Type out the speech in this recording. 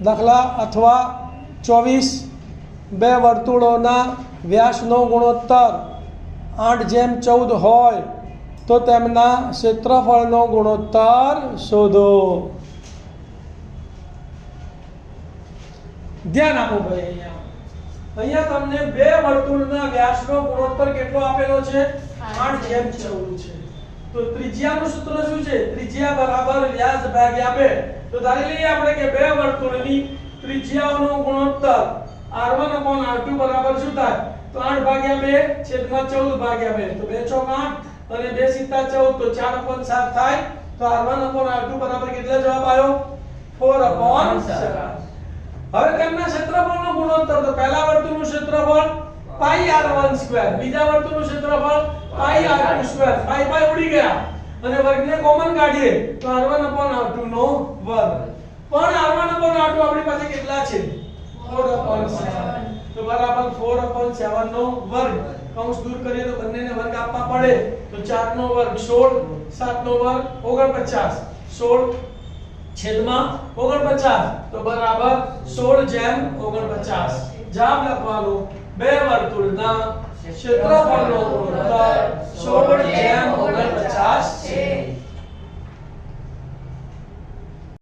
દાખલા અથવા 24 બે વર્તુળોના વ્યાસનો ગુણોત્તર 8:14 હોય તો તેમના ક્ષેત્રફળનો ગુણોત્તર શોધો. ધ્યાન આપો ભાઈ. અહીંયા તમને બે વર્તુળના વ્યાસનો ગુણોત્તર કેટલો આપેલો છે? 8:14 છે. તો ત્રિજ્યાનું સૂત્ર શું છે? ત્રિજ્યા બરાબર વ્યાસ ભાગ્યા 2. તો ધારી લઈએ આપણે કે બે વર્તુળની ત્રિજ્યાઓનો ગુણોત્તર r1/r2 બરાબર શું થાય? તો 8/2 છેદમાં 14/2. તો 2 ચોક 8 અને 2 સિત્તા 14 તો 4/7 થાય. તો r1/r2 બરાબર કેટલા જવાબ આવ્યો? 4/7. હવે તેમના ક્ષેત્રફળનો ગુણોત્તર તો પહેલા વર્તુળનું ક્ષેત્રફળ πr1², બીજા વર્તુળનું ક્ષેત્રફળ πr2². પાઈ ઉડી ગયા અને વર્ગને કોમન કાઢીએ તો r1/r2 નો વર્ગ. પણ r1/r2 આપણી પાસે કેટલા છે? 4/7. તો બરાબર 4/7 નો વર્ગ. કૌંસ દૂર કરીએ તો બંનેને વર્ગ આપવા પડે. તો 4 નો વર્ગ 16, 7 નો વર્ગ 49, 16 છેદમાં 49 તો બરાબર 16/49. જવાબ લખવાનો બે વર્તુળના ક્ષેત્રફળનો ગુણોત્તર 16/49 છે.